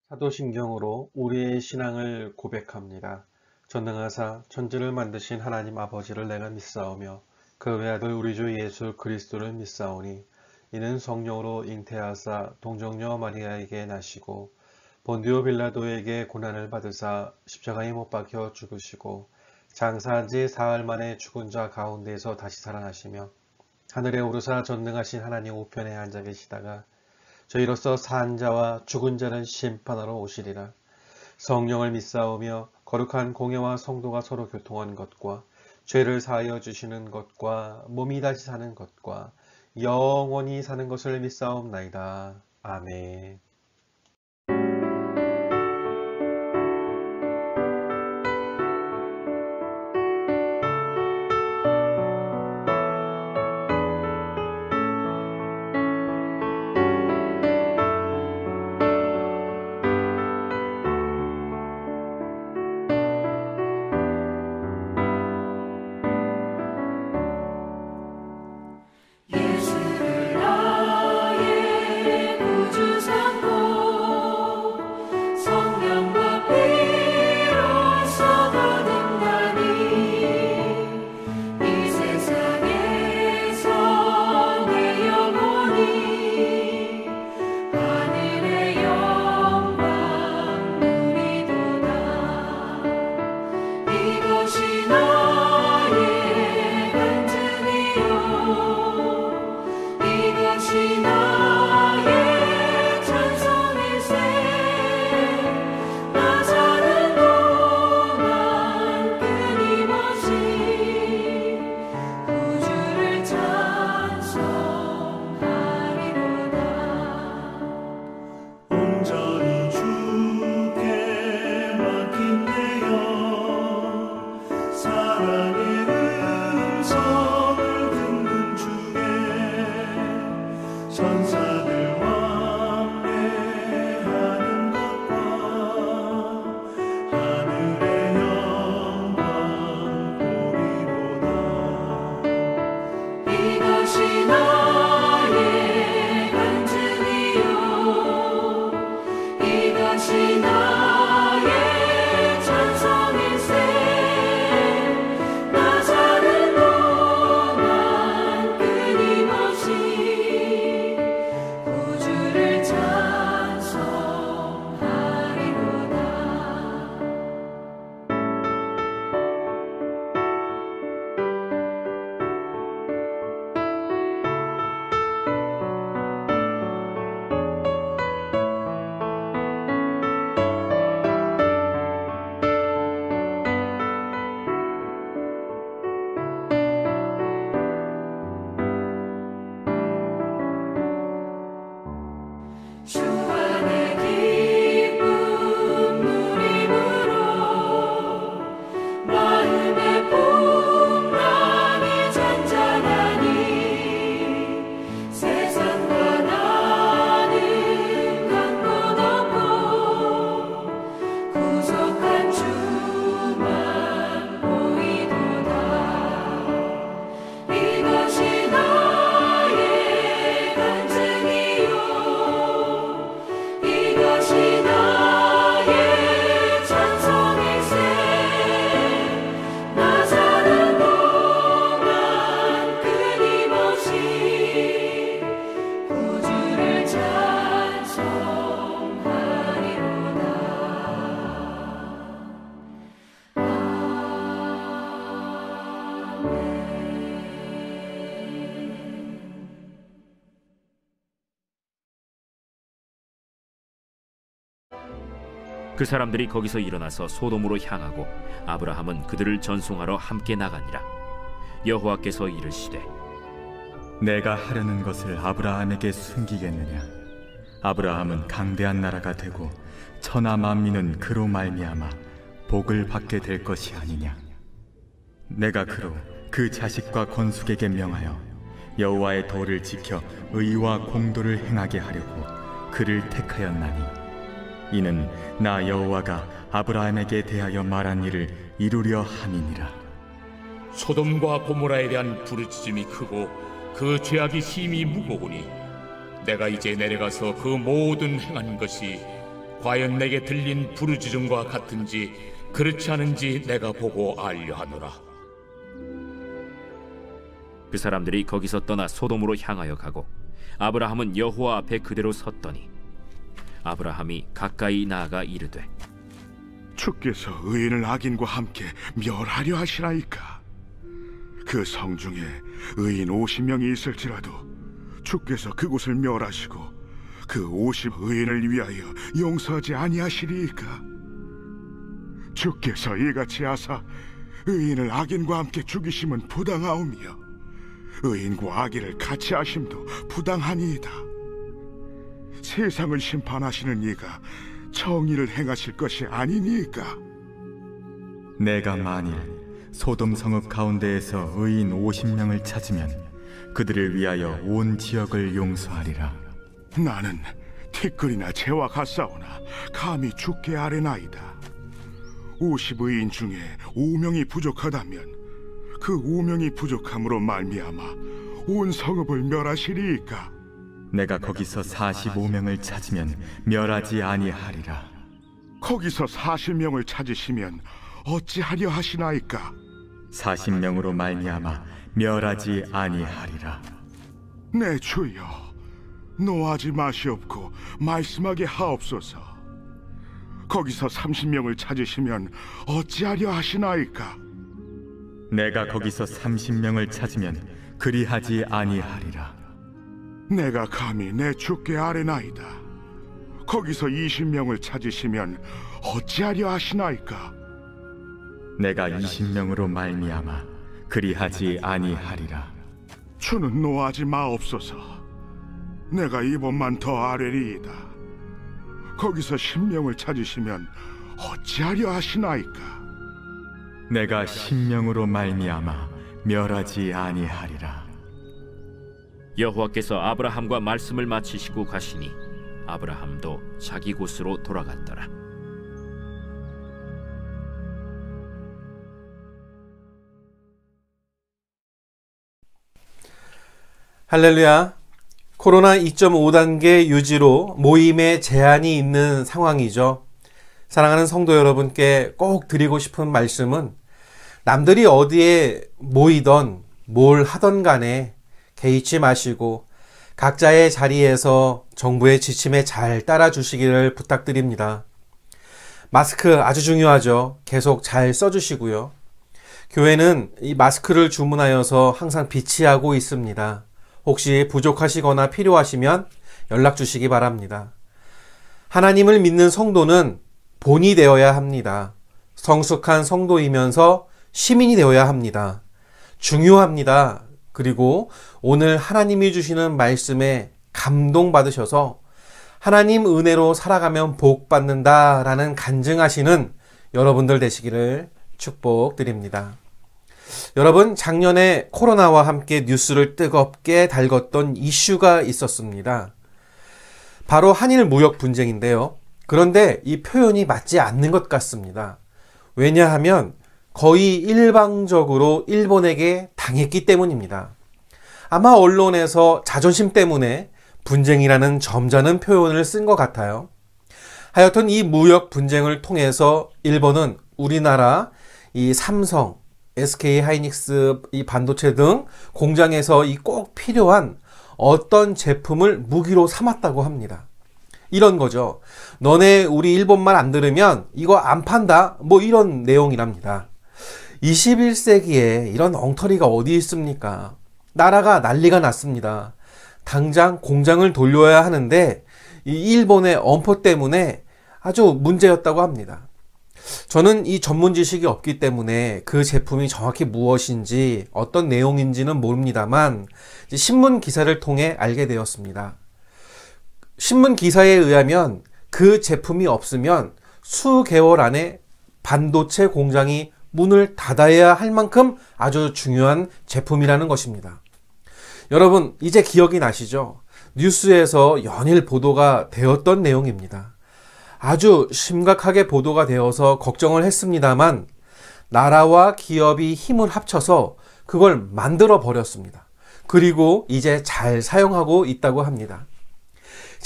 사도신경으로 우리의 신앙을 고백합니다. 전능하사 천지를 만드신 하나님 아버지를 내가 믿사오며 그 외아들 우리 주 예수 그리스도를 믿사오니 이는 성령으로 잉태하사 동정녀 마리아에게 나시고 본디오 빌라도에게 고난을 받으사 십자가에 못 박혀 죽으시고 장사한 지 사흘 만에 죽은 자 가운데에서 다시 살아나시며 하늘에 오르사 전능하신 하나님 우편에 앉아 계시다가 저희로서 산 자와 죽은 자를 심판하러 오시리라. 성령을 믿사오며 거룩한 공예와 성도가 서로 교통한 것과 죄를 사하여 주시는 것과 몸이 다시 사는 것과 영원히 사는 것을 믿사옵나이다. 아멘. 그 사람들이 거기서 일어나서 소돔으로 향하고 아브라함은 그들을 전송하러 함께 나가니라. 여호와께서 이르시되 내가 하려는 것을 아브라함에게 숨기겠느냐? 아브라함은 강대한 나라가 되고 천하 만민은 그로 말미암아 복을 받게 될 것이 아니냐? 내가 그로 그 자식과 건숙에게 명하여 여호와의 도를 지켜 의와 공도를 행하게 하려고 그를 택하였나니 이는 나 여호와가 아브라함에게 대하여 말한 일을 이루려 함이니라. 소돔과 고모라에 대한 부르짖음이 크고 그 죄악이 심히 무거우니 내가 이제 내려가서 그 모든 행한 것이 과연 내게 들린 부르짖음과 같은지 그렇지 않은지 내가 보고 알려 하노라. 그 사람들이 거기서 떠나 소돔으로 향하여 가고 아브라함은 여호와 앞에 그대로 섰더니 아브라함이 가까이 나아가 이르되 주께서 의인을 악인과 함께 멸하려 하시나이까? 그 성중에 의인 50명이 있을지라도 주께서 그곳을 멸하시고 그 50 의인을 위하여 용서하지 아니하시리이까? 주께서 이같이 하사 의인을 악인과 함께 죽이심은 부당하오며 의인과 악인을 같이 하심도 부당하니이다. 세상을 심판하시는 이가 정의를 행하실 것이 아니니까? 내가 만일 소돔 성읍 가운데에서 의인 50명을 찾으면 그들을 위하여 온 지역을 용서하리라. 나는 티끌이나 재와 같사오나 감히 주께 아뢰나이다. 50의인 중에 5명이 부족하다면 그 5명이 부족함으로 말미암아 온 성읍을 멸하시리이까? 내가 거기서 45명을 찾으면 멸하지 아니하리라. 거기서 40명을 찾으시면 어찌하려 하시나이까? 40명으로 말미암아 멸하지 아니하리라. 내 주여, 노하지 마시옵고 말씀하게 하옵소서. 거기서 30명을 찾으시면 어찌하려 하시나이까? 내가 거기서 30명을 찾으면 그리하지 아니하리라. 내가 감히 내 주께 아뢰나이다. 거기서 20명을 찾으시면 어찌하려 하시나이까? 내가 20명으로 말미암아 그리하지 아니하리라. 주는 노하지 마옵소서. 내가 이번만 더 아뢰리이다. 거기서 10명을 찾으시면 어찌하려 하시나이까? 내가 10명으로 말미암아 멸하지 아니하리라. 여호와께서 아브라함과 말씀을 마치시고 가시니 아브라함도 자기 곳으로 돌아갔더라. 할렐루야. 코로나 2.5단계 유지로 모임에 제한이 있는 상황이죠. 사랑하는 성도 여러분께 꼭 드리고 싶은 말씀은 남들이 어디에 모이던 뭘 하던 간에 개의치 마시고 각자의 자리에서 정부의 지침에 잘 따라 주시기를 부탁드립니다. 마스크 아주 중요하죠. 계속 잘 써주시고요. 교회는 이 마스크를 주문하여서 항상 비치하고 있습니다. 혹시 부족하시거나 필요하시면 연락 주시기 바랍니다. 하나님을 믿는 성도는 본이 되어야 합니다. 성숙한 성도이면서 시민이 되어야 합니다. 중요합니다. 그리고 오늘 하나님이 주시는 말씀에 감동받으셔서 하나님 은혜로 살아가면 복 받는다라는 간증하시는 여러분들 되시기를 축복드립니다. 여러분, 작년에 코로나와 함께 뉴스를 뜨겁게 달궜던 이슈가 있었습니다. 바로 한일 무역 분쟁인데요. 그런데 이 표현이 맞지 않는 것 같습니다. 왜냐하면 거의 일방적으로 일본에게 당했기 때문입니다. 아마 언론에서 자존심 때문에 분쟁이라는 점잖은 표현을 쓴 것 같아요. 하여튼 이 무역 분쟁을 통해서 일본은 우리나라 이 삼성, SK 하이닉스 이 반도체 등 공장에서 이 꼭 필요한 어떤 제품을 무기로 삼았다고 합니다. 이런 거죠. 너네 우리 일본말 안 들으면 이거 안 판다. 뭐 이런 내용이랍니다. 21세기에 이런 엉터리가 어디 있습니까? 나라가 난리가 났습니다. 당장 공장을 돌려야 하는데 이 일본의 엄포 때문에 아주 문제였다고 합니다. 저는 이 전문 지식이 없기 때문에 그 제품이 정확히 무엇인지 어떤 내용인지는 모릅니다만 신문 기사를 통해 알게 되었습니다. 신문 기사에 의하면 그 제품이 없으면 수개월 안에 반도체 공장이 문을 닫아야 할 만큼 아주 중요한 제품이라는 것입니다. 여러분, 이제 기억이 나시죠? 뉴스에서 연일 보도가 되었던 내용입니다. 아주 심각하게 보도가 되어서 걱정을 했습니다만 나라와 기업이 힘을 합쳐서 그걸 만들어 버렸습니다. 그리고 이제 잘 사용하고 있다고 합니다.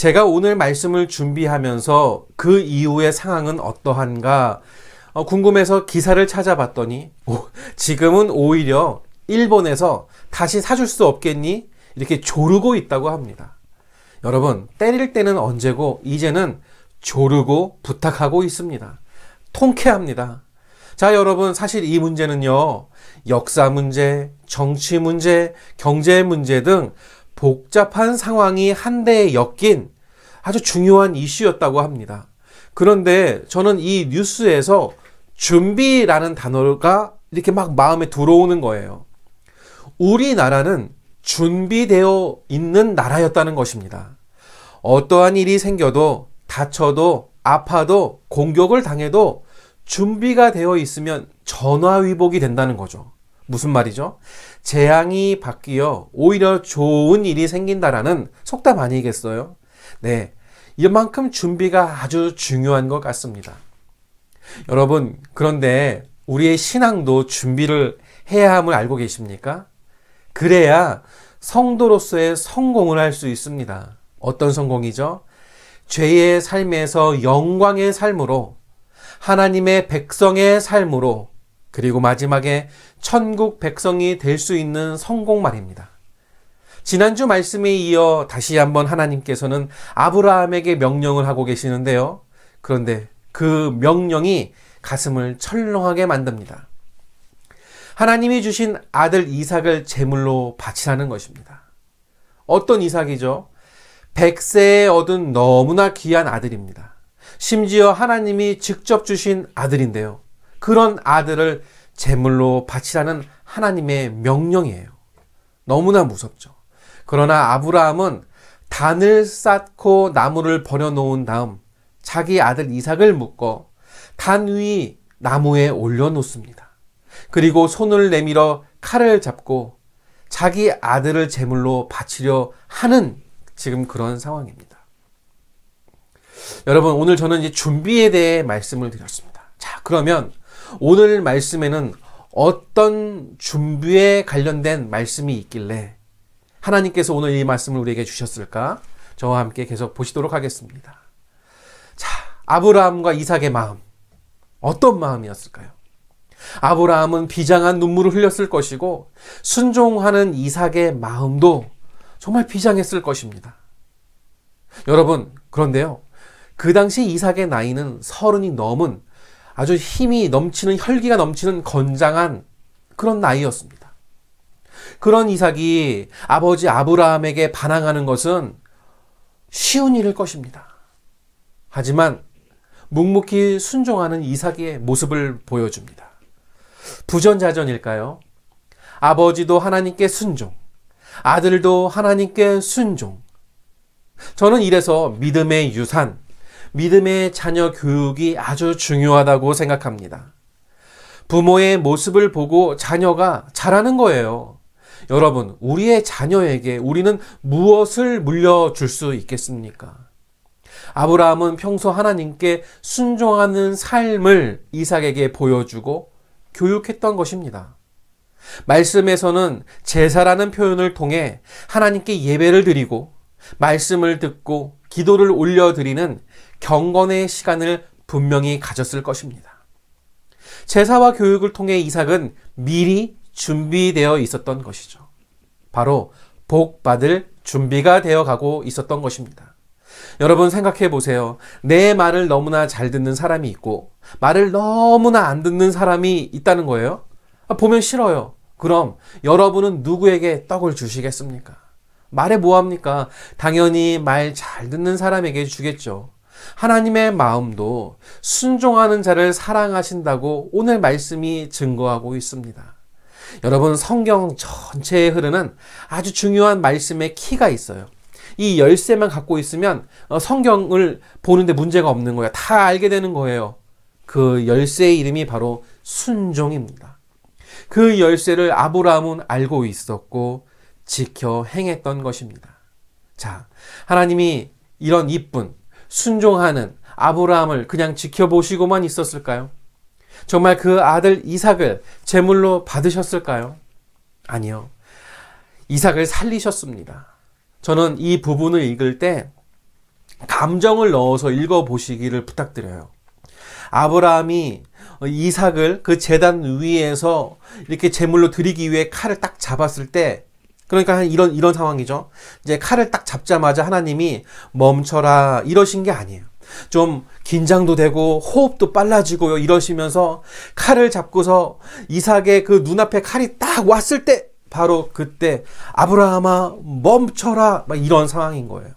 제가 오늘 말씀을 준비하면서 그 이후의 상황은 어떠한가 궁금해서 기사를 찾아봤더니 지금은 오히려 일본에서 다시 사줄 수 없겠니? 이렇게 조르고 있다고 합니다. 여러분, 때릴 때는 언제고 이제는 조르고 부탁하고 있습니다. 통쾌합니다. 자, 여러분, 사실 이 문제는요, 역사 문제, 정치 문제, 경제 문제 등 복잡한 상황이 한데에 엮인 아주 중요한 이슈였다고 합니다. 그런데 저는 이 뉴스에서 준비라는 단어가 이렇게 막 마음에 들어오는 거예요. 우리나라는 준비되어 있는 나라였다는 것입니다. 어떠한 일이 생겨도 다쳐도 아파도 공격을 당해도 준비가 되어 있으면 전화위복이 된다는 거죠. 무슨 말이죠? 재앙이 바뀌어 오히려 좋은 일이 생긴다라는 속담 아니겠어요? 네, 이만큼 준비가 아주 중요한 것 같습니다. 여러분, 그런데 우리의 신앙도 준비를 해야 함을 알고 계십니까? 그래야 성도로서의 성공을 할 수 있습니다. 어떤 성공이죠? 죄의 삶에서 영광의 삶으로, 하나님의 백성의 삶으로, 그리고 마지막에 천국 백성이 될 수 있는 성공 말입니다. 지난주 말씀에 이어 다시 한번 하나님께서는 아브라함에게 명령을 하고 계시는데요. 그런데 그 명령이 가슴을 철렁하게 만듭니다. 하나님이 주신 아들 이삭을 제물로 바치라는 것입니다. 어떤 이삭이죠? 100세에 얻은 너무나 귀한 아들입니다. 심지어 하나님이 직접 주신 아들인데요. 그런 아들을 제물로 바치라는 하나님의 명령이에요. 너무나 무섭죠. 그러나 아브라함은 단을 쌓고 나무를 버려놓은 다음 자기 아들 이삭을 묶어 단 위 나무에 올려놓습니다. 그리고 손을 내밀어 칼을 잡고 자기 아들을 제물로 바치려 하는 지금 그런 상황입니다. 여러분, 오늘 저는 이제 준비에 대해 말씀을 드렸습니다. 자, 그러면 오늘 말씀에는 어떤 준비에 관련된 말씀이 있길래 하나님께서 오늘 이 말씀을 우리에게 주셨을까? 저와 함께 계속 보시도록 하겠습니다. 자, 아브라함과 이삭의 마음, 어떤 마음이었을까요? 아브라함은 비장한 눈물을 흘렸을 것이고 순종하는 이삭의 마음도 정말 비장했을 것입니다. 여러분, 그런데요, 그 당시 이삭의 나이는 30이 넘은 아주 힘이 넘치는, 혈기가 넘치는 건장한 그런 나이였습니다. 그런 이삭이 아버지 아브라함에게 반항하는 것은 쉬운 일일 것입니다. 하지만 묵묵히 순종하는 이삭의 모습을 보여줍니다. 부전자전일까요? 아버지도 하나님께 순종, 아들도 하나님께 순종. 저는 이래서 믿음의 유산, 믿음의 자녀 교육이 아주 중요하다고 생각합니다. 부모의 모습을 보고 자녀가 자라는 거예요. 여러분, 우리의 자녀에게 우리는 무엇을 물려줄 수 있겠습니까? 아브라함은 평소 하나님께 순종하는 삶을 이삭에게 보여주고 교육했던 것입니다. 말씀에서는 제사라는 표현을 통해 하나님께 예배를 드리고 말씀을 듣고 기도를 올려드리는 경건의 시간을 분명히 가졌을 것입니다. 제사와 교육을 통해 이삭은 미리 준비되어 있었던 것이죠. 바로 복 받을 준비가 되어 가고 있었던 것입니다. 여러분, 생각해 보세요. 내 말을 너무나 잘 듣는 사람이 있고 말을 너무나 안 듣는 사람이 있다는 거예요. 보면 싫어요. 그럼 여러분은 누구에게 떡을 주시겠습니까? 말해 뭐합니까? 당연히 말 잘 듣는 사람에게 주겠죠. 하나님의 마음도 순종하는 자를 사랑하신다고 오늘 말씀이 증거하고 있습니다. 여러분, 성경 전체에 흐르는 아주 중요한 말씀의 키가 있어요. 이 열쇠만 갖고 있으면 성경을 보는데 문제가 없는 거예요. 다 알게 되는 거예요. 그 열쇠의 이름이 바로 순종입니다. 그 열쇠를 아브라함은 알고 있었고 지켜 행했던 것입니다. 자, 하나님이 이런 이쁜 순종하는 아브라함을 그냥 지켜보시고만 있었을까요? 정말 그 아들 이삭을 제물로 받으셨을까요? 아니요. 이삭을 살리셨습니다. 저는 이 부분을 읽을 때 감정을 넣어서 읽어보시기를 부탁드려요. 아브라함이 이삭을 그 제단 위에서 이렇게 제물로 드리기 위해 칼을 딱 잡았을 때, 그러니까 이런 상황이죠. 이제 칼을 딱 잡자마자 하나님이 멈춰라 이러신 게 아니에요. 좀 긴장도 되고 호흡도 빨라지고 이러시면서 칼을 잡고서 이삭의 그 눈앞에 칼이 딱 왔을 때 바로 그때 아브라함아 멈춰라 막 이런 상황인 거예요.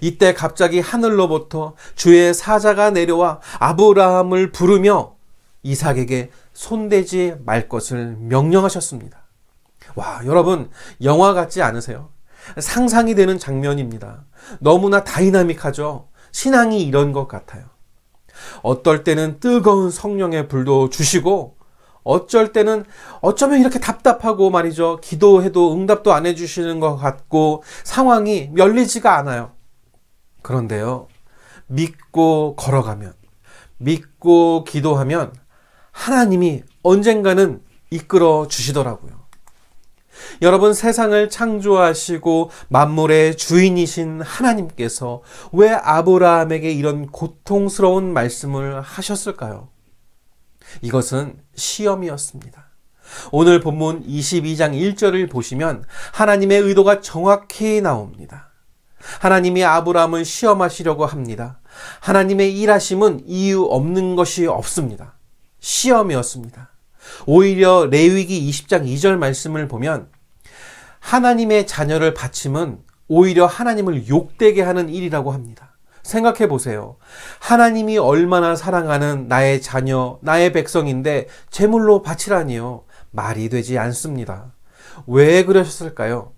이때 갑자기 하늘로부터 주의 사자가 내려와 아브라함을 부르며 이삭에게 손대지 말 것을 명령하셨습니다. 와, 여러분 영화 같지 않으세요? 상상이 되는 장면입니다. 너무나 다이나믹하죠? 신앙이 이런 것 같아요. 어떨 때는 뜨거운 성령의 불도 주시고 어쩔 때는 어쩌면 이렇게 답답하고 말이죠. 기도해도 응답도 안 해주시는 것 같고 상황이 열리지가 않아요. 그런데요, 믿고 걸어가면, 믿고 기도하면 하나님이 언젠가는 이끌어 주시더라고요. 여러분, 세상을 창조하시고 만물의 주인이신 하나님께서 왜 아브라함에게 이런 고통스러운 말씀을 하셨을까요? 이것은 시험이었습니다. 오늘 본문 22장 1절을 보시면 하나님의 의도가 정확히 나옵니다. 하나님이 아브라함을 시험하시려고 합니다. 하나님의 일하심은 이유 없는 것이 없습니다. 시험이었습니다. 오히려 레위기 20장 2절 말씀을 보면 하나님의 자녀를 바침은 오히려 하나님을 욕되게 하는 일이라고 합니다. 생각해 보세요. 하나님이 얼마나 사랑하는 나의 자녀, 나의 백성인데 제물로 바치라니요. 말이 되지 않습니다. 왜 그러셨을까요?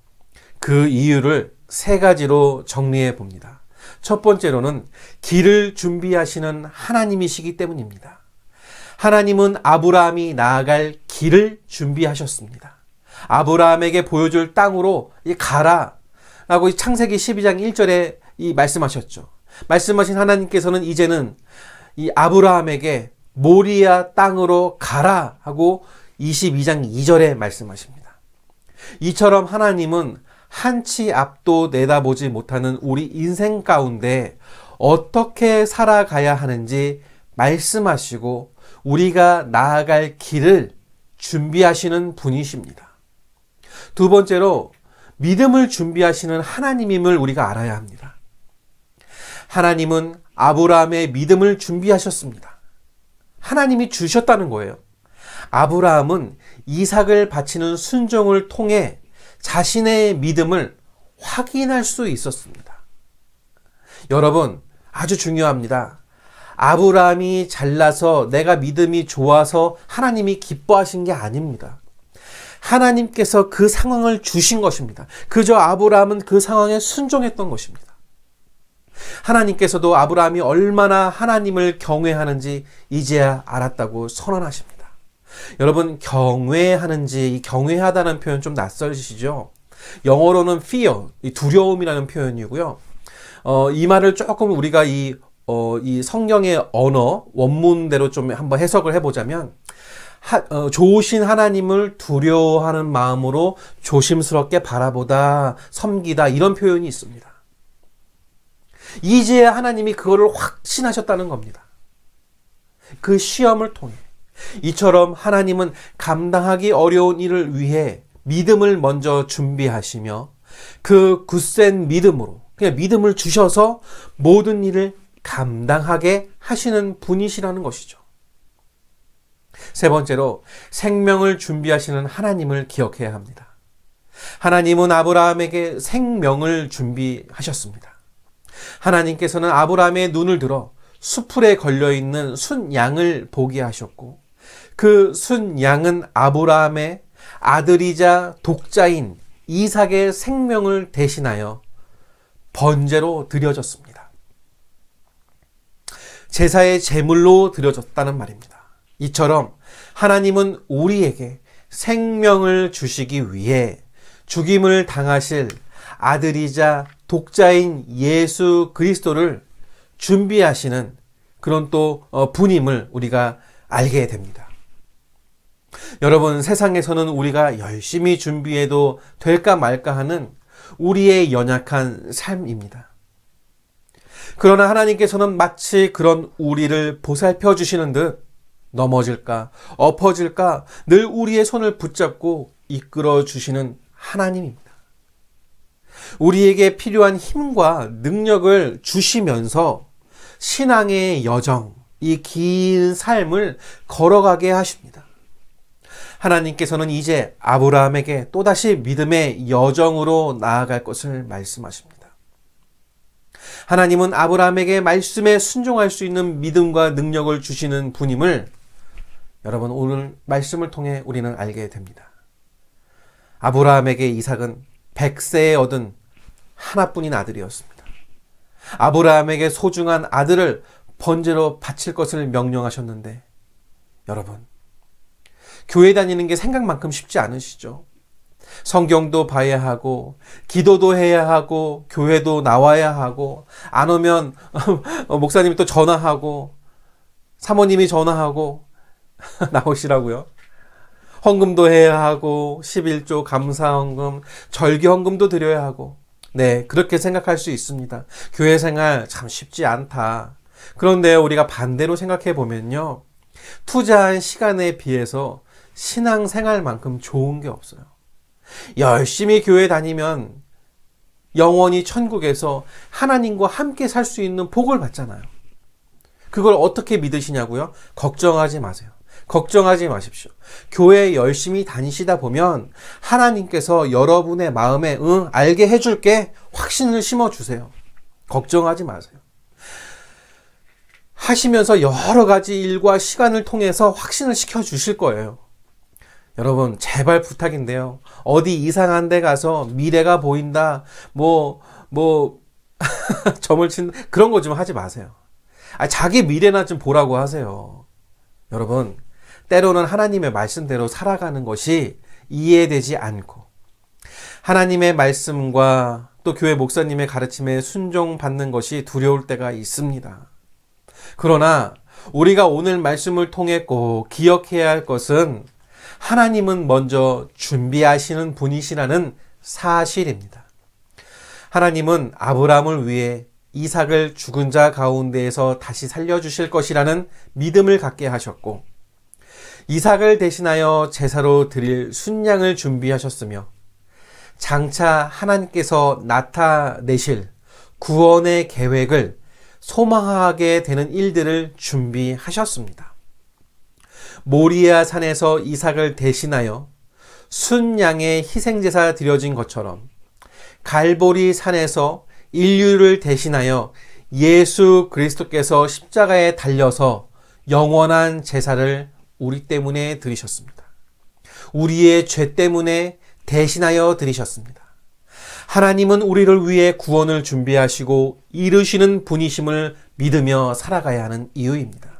그 이유를 세 가지로 정리해 봅니다. 첫 번째로는 길을 준비하시는 하나님이시기 때문입니다. 하나님은 아브라함이 나아갈 길을 준비하셨습니다. 아브라함에게 보여줄 땅으로 가라 라고 창세기 12장 1절에 말씀하셨죠. 말씀하신 하나님께서는 이제는 이 아브라함에게 모리아 땅으로 가라 하고 22장 2절에 말씀하십니다. 이처럼 하나님은 한치 앞도 내다보지 못하는 우리 인생 가운데 어떻게 살아가야 하는지 말씀하시고 우리가 나아갈 길을 준비하시는 분이십니다. 두 번째로 믿음을 준비하시는 하나님임을 우리가 알아야 합니다. 하나님은 아브라함의 믿음을 준비하셨습니다. 하나님이 주셨다는 거예요. 아브라함은 이삭을 바치는 순종을 통해 자신의 믿음을 확인할 수 있었습니다. 여러분, 아주 중요합니다. 아브라함이 잘나서 내가 믿음이 좋아서 하나님이 기뻐하신 게 아닙니다. 하나님께서 그 상황을 주신 것입니다. 그저 아브라함은 그 상황에 순종했던 것입니다. 하나님께서도 아브라함이 얼마나 하나님을 경외하는지 이제야 알았다고 선언하십니다. 여러분, 경외하는지, 이 경외하다는 표현 좀 낯설으시죠? 영어로는 fear, 두려움이라는 표현이고요. 이 말을 조금 우리가 이 성경의 언어, 원문대로 좀 한번 해석을 해보자면, 좋으신 하나님을 두려워하는 마음으로 조심스럽게 바라보다, 섬기다, 이런 표현이 있습니다. 이제야 하나님이 그거를 확신하셨다는 겁니다. 그 시험을 통해. 이처럼 하나님은 감당하기 어려운 일을 위해 믿음을 먼저 준비하시며 그 굳센 믿음으로 그냥 믿음을 주셔서 모든 일을 감당하게 하시는 분이시라는 것이죠. 세 번째로 생명을 준비하시는 하나님을 기억해야 합니다. 하나님은 아브라함에게 생명을 준비하셨습니다. 하나님께서는 아브라함의 눈을 들어 수풀에 걸려있는 순양을 보게 하셨고 그 순양은 아브라함의 아들이자 독자인 이삭의 생명을 대신하여 번제로 드려졌습니다. 제사의 제물로 드려졌다는 말입니다. 이처럼 하나님은 우리에게 생명을 주시기 위해 죽임을 당하실 아들이자 독자인 예수 그리스도를 준비하시는 그런 또 분임을 우리가 알게 됩니다. 여러분, 세상에서는 우리가 열심히 준비해도 될까 말까 하는 우리의 연약한 삶입니다. 그러나 하나님께서는 마치 그런 우리를 보살펴 주시는 듯 넘어질까 엎어질까 늘 우리의 손을 붙잡고 이끌어 주시는 하나님입니다. 우리에게 필요한 힘과 능력을 주시면서 신앙의 여정, 이 긴 삶을 걸어가게 하십니다. 하나님께서는 이제 아브라함에게 또다시 믿음의 여정으로 나아갈 것을 말씀하십니다. 하나님은 아브라함에게 말씀에 순종할 수 있는 믿음과 능력을 주시는 분임을 여러분 오늘 말씀을 통해 우리는 알게 됩니다. 아브라함에게 이삭은 100세에 얻은 하나뿐인 아들이었습니다. 아브라함에게 소중한 아들을 번제로 바칠 것을 명령하셨는데 여러분 교회 다니는 게 생각만큼 쉽지 않으시죠? 성경도 봐야 하고 기도도 해야 하고 교회도 나와야 하고 안 오면 목사님이 또 전화하고 사모님이 전화하고 나오시라고요. 헌금도 해야 하고 11조 감사헌금, 절기헌금도 드려야 하고 네, 그렇게 생각할 수 있습니다. 교회 생활 참 쉽지 않다. 그런데 우리가 반대로 생각해 보면요. 투자한 시간에 비해서 신앙생활만큼 좋은 게 없어요. 열심히 교회 다니면 영원히 천국에서 하나님과 함께 살 수 있는 복을 받잖아요. 그걸 어떻게 믿으시냐고요? 걱정하지 마세요. 걱정하지 마십시오. 교회 열심히 다니시다 보면 하나님께서 여러분의 마음에 알게 해줄게 확신을 심어주세요. 걱정하지 마세요. 하시면서 여러 가지 일과 시간을 통해서 확신을 시켜주실 거예요. 여러분 제발 부탁인데요. 어디 이상한 데 가서 미래가 보인다 점을 친 그런 거 좀 하지 마세요. 자기 미래나 좀 보라고 하세요. 여러분 때로는 하나님의 말씀대로 살아가는 것이 이해되지 않고 하나님의 말씀과 또 교회 목사님의 가르침에 순종받는 것이 두려울 때가 있습니다. 그러나 우리가 오늘 말씀을 통해 꼭 기억해야 할 것은 하나님은 먼저 준비하시는 분이시라는 사실입니다. 하나님은 아브라함을 위해 이삭을 죽은 자 가운데에서 다시 살려주실 것이라는 믿음을 갖게 하셨고 이삭을 대신하여 제사로 드릴 순양을 준비하셨으며 장차 하나님께서 나타내실 구원의 계획을 소망하게 되는 일들을 준비하셨습니다. 모리아 산에서 이삭을 대신하여 순양의 희생제사 드려진 것처럼 갈보리 산에서 인류를 대신하여 예수 그리스도께서 십자가에 달려서 영원한 제사를 우리 때문에 드리셨습니다. 우리의 죄 때문에 대신하여 드리셨습니다. 하나님은 우리를 위해 구원을 준비하시고 이루시는 분이심을 믿으며 살아가야 하는 이유입니다.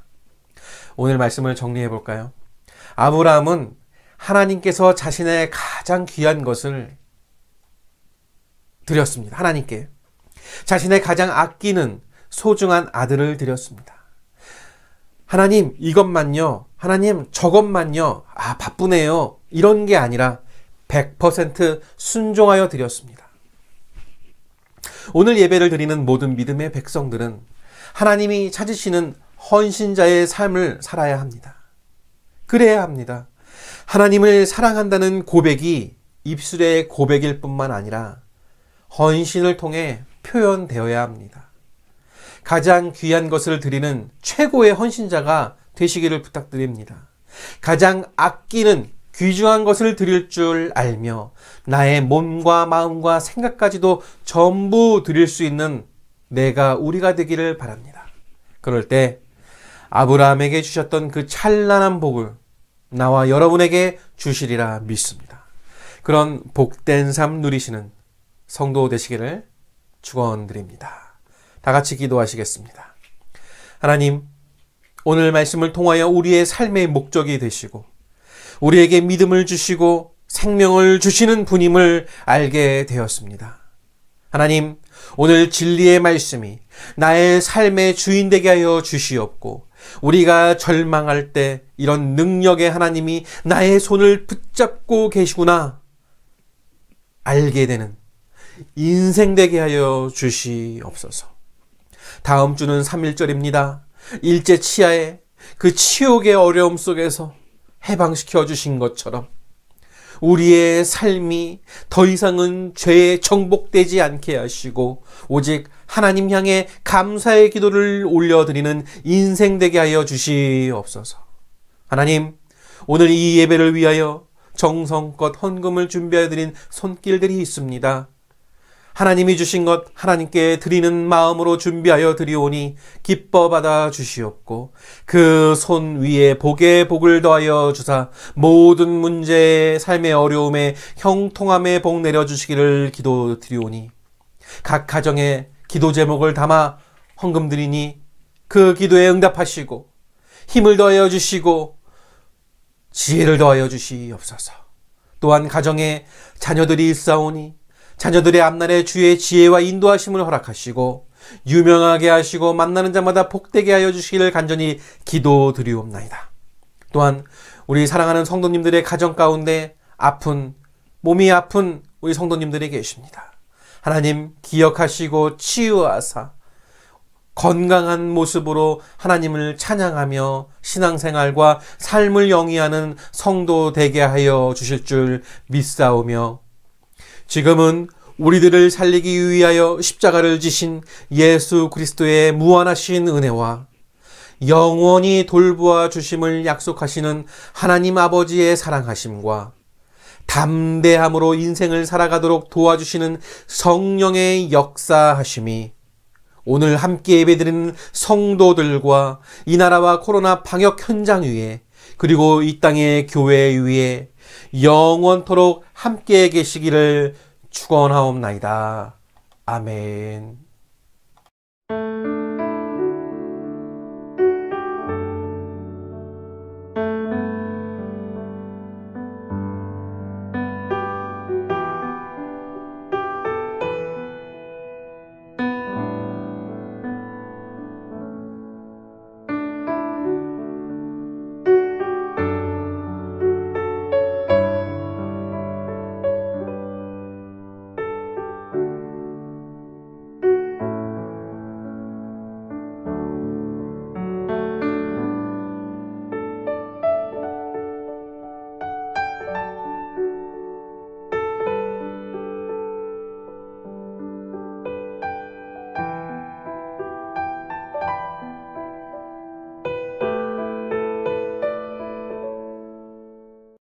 오늘 말씀을 정리해 볼까요? 아브라함은 하나님께서 자신의 가장 귀한 것을 드렸습니다. 하나님께 자신의 가장 아끼는 소중한 아들을 드렸습니다. 하나님 이것만요. 하나님 저것만요. 바쁘네요. 이런 게 아니라 100% 순종하여 드렸습니다. 오늘 예배를 드리는 모든 믿음의 백성들은 하나님이 찾으시는 헌신자의 삶을 살아야 합니다. 그래야 합니다. 하나님을 사랑한다는 고백이 입술의 고백일 뿐만 아니라 헌신을 통해 표현되어야 합니다. 가장 귀한 것을 드리는 최고의 헌신자가 되시기를 부탁드립니다. 가장 아끼는 귀중한 것을 드릴 줄 알며 나의 몸과 마음과 생각까지도 전부 드릴 수 있는 우리가 되기를 바랍니다. 그럴 때 아브라함에게 주셨던 그 찬란한 복을 나와 여러분에게 주시리라 믿습니다. 그런 복된 삶 누리시는 성도 되시기를 축원드립니다. 다 같이 기도하시겠습니다. 하나님, 오늘 말씀을 통하여 우리의 삶의 목적이 되시고 우리에게 믿음을 주시고 생명을 주시는 분임을 알게 되었습니다. 하나님, 오늘 진리의 말씀이 나의 삶의 주인 되게 하여 주시옵고 우리가 절망할 때 이런 능력의 하나님이 나의 손을 붙잡고 계시구나 알게 되는 인생 되게 하여 주시옵소서. 다음 주는 3.1절입니다. 일제 치하의 그 치욕의 어려움 속에서 해방시켜 주신 것처럼 우리의 삶이 더 이상은 죄에 정복되지 않게 하시고 오직 하나님 향해 감사의 기도를 올려드리는 인생 되게 하여 주시옵소서. 하나님, 오늘 이 예배를 위하여 정성껏 헌금을 준비해 드린 손길들이 있습니다. 하나님이 주신 것 하나님께 드리는 마음으로 준비하여 드리오니 기뻐 받아 주시옵고 그 손 위에 복에 복을 더하여 주사 모든 문제 삶의 어려움에 형통함에 복 내려주시기를 기도드리오니 각 가정에 기도 제목을 담아 헌금 드리니 그 기도에 응답하시고 힘을 더하여 주시고 지혜를 더하여 주시옵소서. 또한 가정에 자녀들이 있사오니 자녀들의 앞날에 주의 지혜와 인도하심을 허락하시고 유명하게 하시고 만나는 자마다 복되게 하여 주시기를 간절히 기도드리옵나이다. 또한 우리 사랑하는 성도님들의 가정 가운데 몸이 아픈 우리 성도님들이 계십니다. 하나님 기억하시고 치유하사 건강한 모습으로 하나님을 찬양하며 신앙생활과 삶을 영위하는 성도 되게 하여 주실 줄 믿사오며 지금은 우리들을 살리기 위하여 십자가를 지신 예수 그리스도의 무한하신 은혜와 영원히 돌보아 주심을 약속하시는 하나님 아버지의 사랑하심과 담대함으로 인생을 살아가도록 도와주시는 성령의 역사하심이 오늘 함께 예배드리는 성도들과 이 나라와 코로나 방역 현장 위에 그리고 이 땅의 교회 위에 영원토록 함께 계시기를 축원하옵나이다. 아멘.